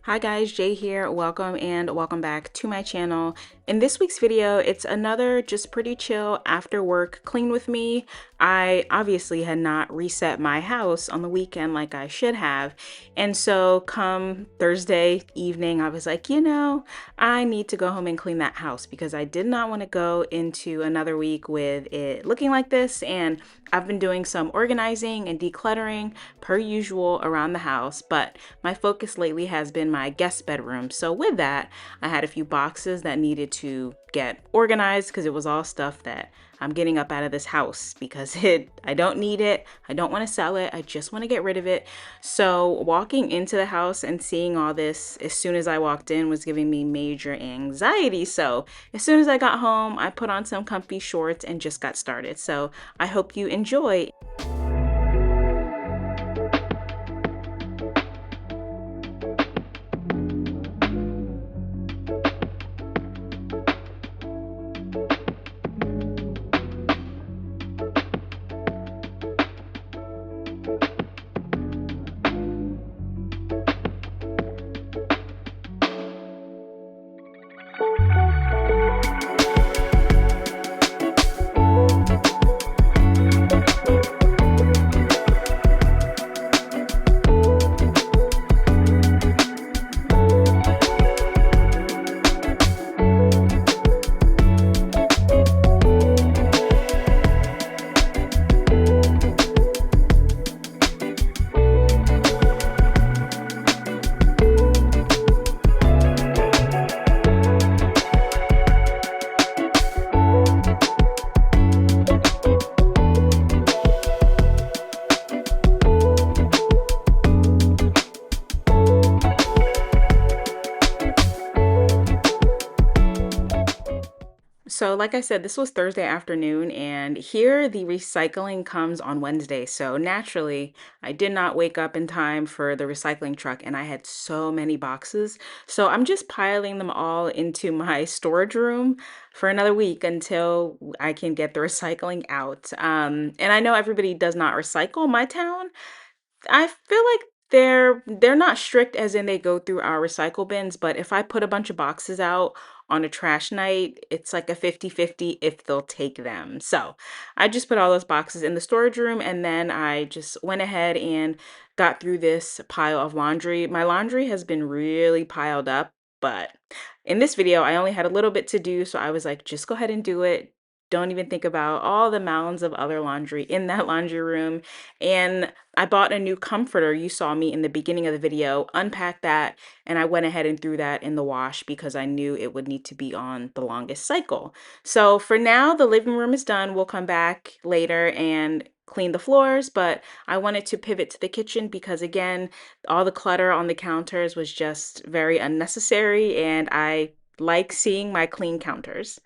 Hi guys, Jay here. Welcome and welcome back to my channel. In this week's video, it's another just pretty chill after work clean with me. I obviously had not reset my house on the weekend like I should have. And so come Thursday evening, I was like, I need to go home and clean that house because I did not want to go into another week with it looking like this. And I've been doing some organizing and decluttering per usual around the house, but my focus lately has been my guest bedroom. So with that, I had a few boxes that needed to get organized because it was all stuff that I'm getting up out of this house because I don't need it. I don't want to sell it. I just want to get rid of it. So walking into the house and seeing all this as soon as I walked in was giving me major anxiety. So as soon as I got home, I put on some comfy shorts and just got started. So I hope you enjoy. So like I said, this was Thursday afternoon, and here the recycling comes on Wednesday. So naturally, I did not wake up in time for the recycling truck, and I had so many boxes. So I'm just piling them all into my storage room for another week until I can get the recycling out. And I know everybody does not recycle. My town, I feel like they're not strict as in they go through our recycle bins, but if I put a bunch of boxes out on a trash night, it's like a 50-50 if they'll take them. So I just put all those boxes in the storage room, and then I just went ahead and got through this pile of laundry. My laundry has been really piled up, but in this video, I only had a little bit to do, so I was like, just go ahead and do it. Don't even think about all the mounds of other laundry in that laundry room. And I bought a new comforter. You saw me in the beginning of the video unpack that, and I went ahead and threw that in the wash because I knew it would need to be on the longest cycle. So for now, the living room is done. We'll come back later and clean the floors, but I wanted to pivot to the kitchen because again, all the clutter on the counters was just very unnecessary, and I like seeing my clean counters.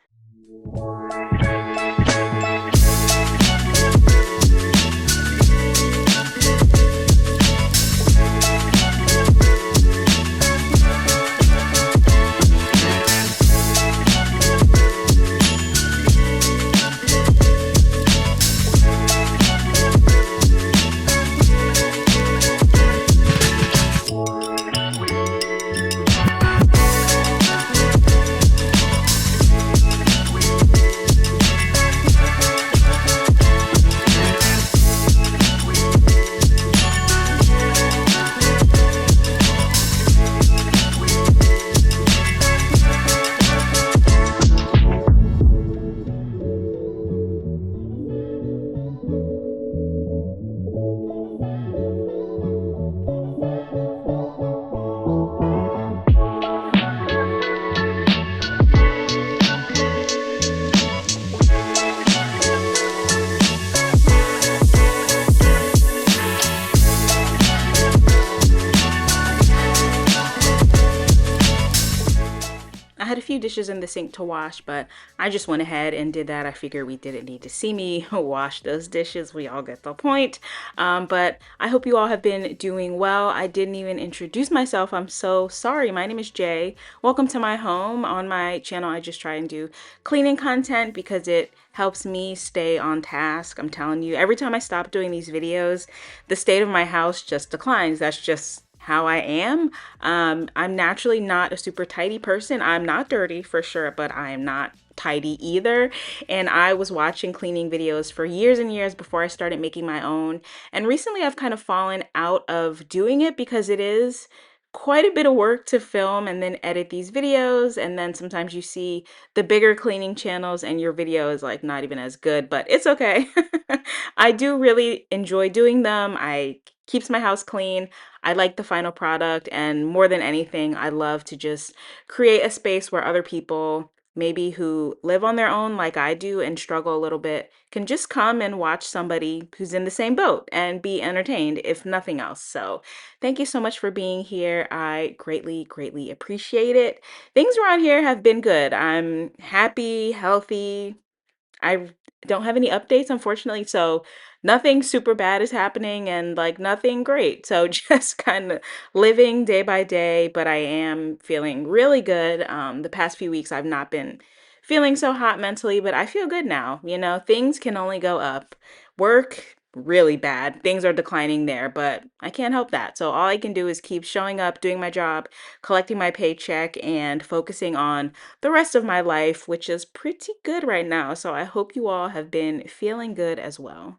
I had a few dishes in the sink to wash, but I just went ahead and did that. I figured we didn't need to see me wash those dishes. We all get the point. But I hope you all have been doing well. I didn't even introduce myself. I'm so sorry. My name is Jay. Welcome to my home. On my channel, I just try and do cleaning content because it helps me stay on task. I'm telling you, every time I stop doing these videos, the state of my house just declines. That's just how I am. I'm naturally not a super tidy person. I'm not dirty for sure, but I am not tidy either. And I was watching cleaning videos for years and years before I started making my own. And recently I've kind of fallen out of doing it because it is quite a bit of work to film and then edit these videos. And then sometimes you see the bigger cleaning channels and your video is like not even as good, but it's okay. I do really enjoy doing them. I keeps my house clean. I like the final product, and more than anything, I love to just create a space where other people, maybe who live on their own like I do and struggle a little bit, can just come and watch somebody who's in the same boat and be entertained, if nothing else. So, thank you so much for being here. I greatly, greatly appreciate it. Things around here have been good. I'm happy, healthy, I don't have any updates, unfortunately. So nothing super bad is happening and like nothing great. So just kind of living day by day, but I am feeling really good. The past few weeks, I've not been feeling so hot mentally, but I feel good now. You know, things can only go up. Work, really bad. Things are declining there, but I can't help that. So all I can do is keep showing up, doing my job, collecting my paycheck, and focusing on the rest of my life, which is pretty good right now. So I hope you all have been feeling good as well.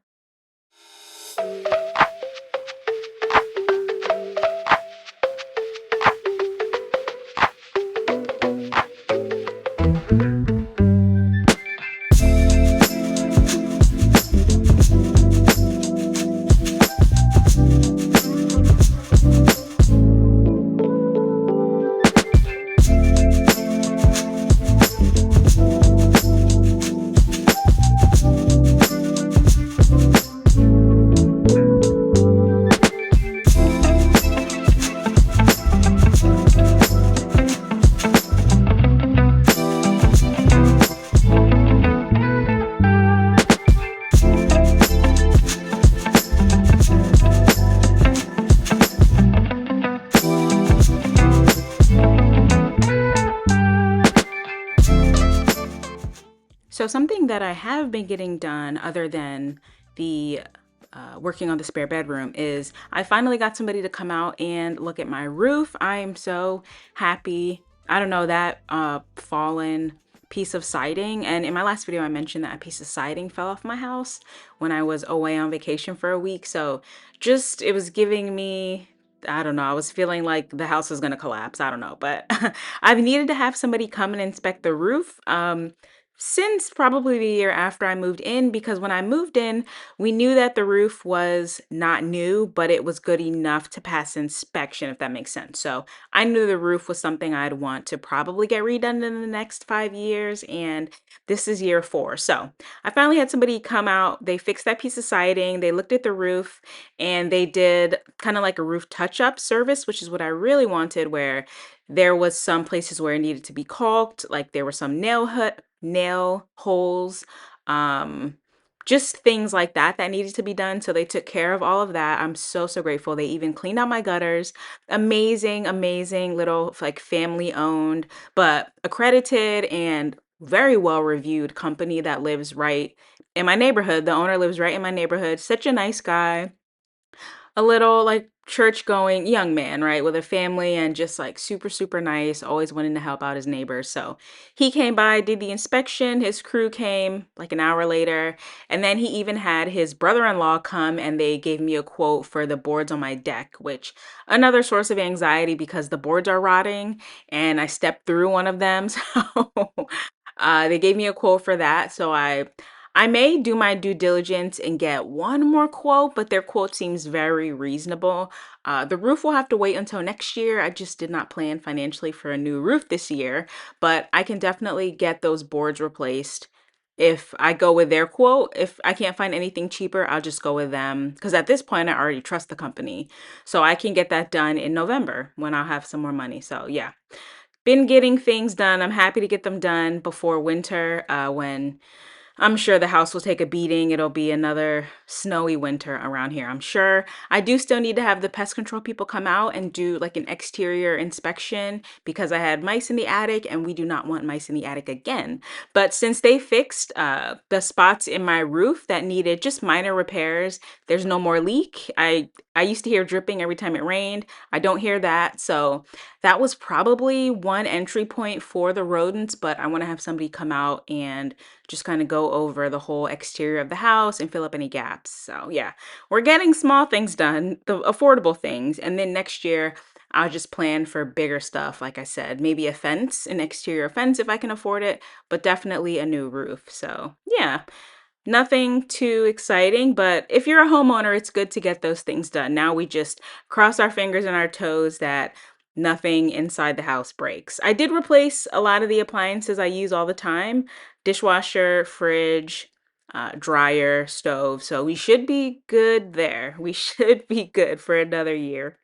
So, something that I have been getting done other than the working on the spare bedroom is I finally got somebody to come out and look at my roof. I am so happy. I don't know, that fallen piece of siding. And in my last video, I mentioned that a piece of siding fell off my house when I was away on vacation for a week. So, just it was giving me. I don't know. I was feeling like the house was going to collapse. I don't know. But I've needed to have somebody come and inspect the roof. Since probably the year after I moved in, because when I moved in, we knew that the roof was not new, but it was good enough to pass inspection, if that makes sense. So I knew the roof was something I'd want to probably get redone in the next 5 years, and this is year four. So I finally had somebody come out. They fixed that piece of siding, they looked at the roof, and they did kind of like a roof touch up service, which is what I really wanted, where there was some places where it needed to be caulked, like there were some nail holes, um, just things like that that needed to be done. So they took care of all of that. I'm so, so grateful. They even cleaned out my gutters. Amazing, amazing little like family owned, but accredited and very well reviewed company that lives right in my neighborhood. The owner lives right in my neighborhood. Such a nice guy, a little like church going young man, right, with a family and just like super, super nice, always wanting to help out his neighbors. So he came by, did the inspection. His crew came like an hour later. And then he even had his brother in law come and they gave me a quote for the boards on my deck, which another source of anxiety because the boards are rotting and I stepped through one of them. So they gave me a quote for that. So I may do my due diligence and get one more quote, but their quote seems very reasonable. The roof will have to wait until next year. I just did not plan financially for a new roof this year, but I can definitely get those boards replaced if I go with their quote. If I can't find anything cheaper, I'll just go with them because at this point, I already trust the company. So I can get that done in November when I'll have some more money. So yeah, been getting things done. I'm happy to get them done before winter when I'm sure the house will take a beating. It'll be another snowy winter around here, I'm sure. I do still need to have the pest control people come out and do like an exterior inspection because I had mice in the attic and we do not want mice in the attic again. But since they fixed the spots in my roof that needed just minor repairs, there's no more leak. I used to hear dripping every time it rained. I don't hear that. So that was probably one entry point for the rodents, but I want to have somebody come out and just kind of go over the whole exterior of the house and fill up any gaps. So, yeah, we're getting small things done, the affordable things. And then next year, I'll just plan for bigger stuff. Like I said, maybe a fence, an exterior fence if I can afford it, but definitely a new roof. So, yeah, nothing too exciting, but if you're a homeowner, it's good to get those things done. Now we just cross our fingers and our toes that nothing inside the house breaks. I did replace a lot of the appliances I use all the time: dishwasher, fridge, dryer, stove. So we should be good there. We should be good for another year.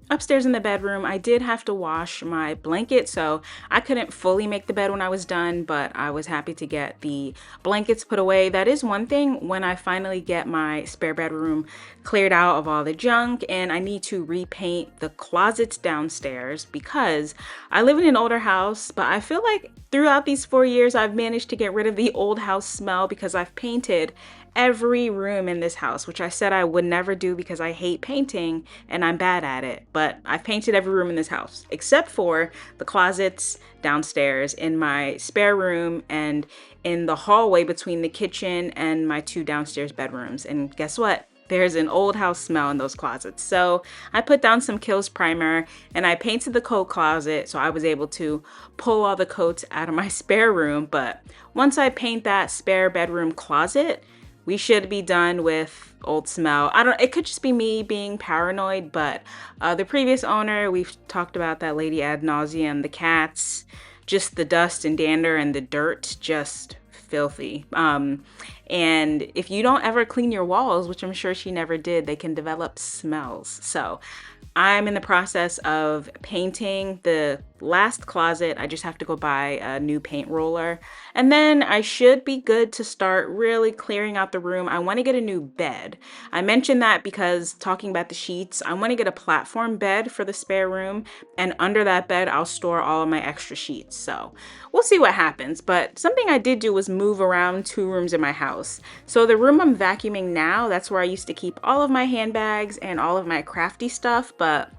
Upstairs in the bedroom, I did have to wash my blanket, so I couldn't fully make the bed when I was done, but I was happy to get the blankets put away. That is one thing when I finally get my spare bedroom cleared out of all the junk, and I need to repaint the closets downstairs because I live in an older house, but I feel like throughout these 4 years, I've managed to get rid of the old house smell because I've painted every room in this house, which I said I would never do because I hate painting and I'm bad at it. But I've painted every room in this house except for the closets downstairs, in my spare room, and in the hallway between the kitchen and my two downstairs bedrooms. And guess what? There's an old house smell in those closets. So I put down some Kills primer and I painted the coat closet so I was able to pull all the coats out of my spare room. But once I paint that spare bedroom closet, we should be done with old smell. I don't, it could just be me being paranoid, but the previous owner, we've talked about that lady ad nauseum, the cats, just the dust and dander and the dirt, just filthy. And if you don't ever clean your walls, which I'm sure she never did, they can develop smells. So I'm in the process of painting the last closet. I just have to go buy a new paint roller. And then I should be good to start really clearing out the room. I want to get a new bed. I mentioned that because talking about the sheets, I want to get a platform bed for the spare room. And under that bed, I'll store all of my extra sheets. So we'll see what happens. But something I did do was move around two rooms in my house. So the room I'm vacuuming now, that's where I used to keep all of my handbags and all of my crafty stuff. But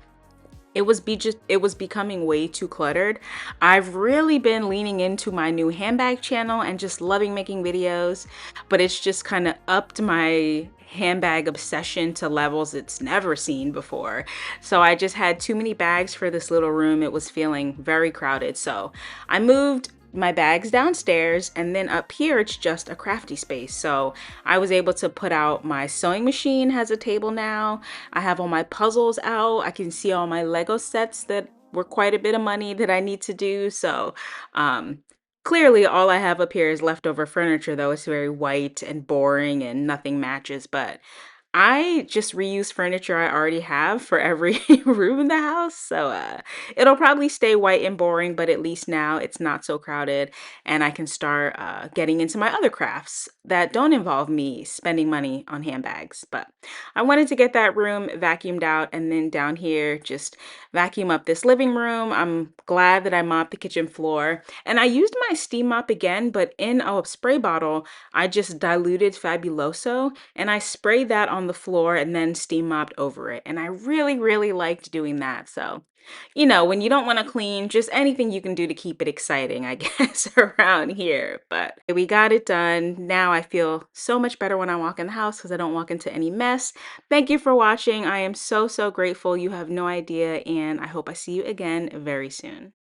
it was becoming way too cluttered. I've really been leaning into my new handbag channel and just loving making videos, but it's just kind of upped my handbag obsession to levels it's never seen before. So I just had too many bags for this little room. It was feeling very crowded. So I moved my bags downstairs, and then up here it's just a crafty space. So I was able to put out my sewing machine, has a table now. I have all my puzzles out. I can see all my Lego sets that were quite a bit of money that I need to do. So clearly all I have up here is leftover furniture, though. It's very white and boring and nothing matches, but I just reuse furniture I already have for every room in the house. So it'll probably stay white and boring, but at least now it's not so crowded and I can start getting into my other crafts that don't involve me spending money on handbags. But I wanted to get that room vacuumed out and then down here just vacuum up this living room. I'm glad that I mopped the kitchen floor and I used my steam mop again, but in a spray bottle, I just diluted Fabuloso and I sprayed that on the floor and then steam mopped over it. And I really, really liked doing that. So, you know, when you don't want to clean, just anything you can do to keep it exciting, I guess, around here. But we got it done. Now I feel so much better when I walk in the house because I don't walk into any mess. Thank you for watching. I am so, so grateful. You have no idea. And I hope I see you again very soon.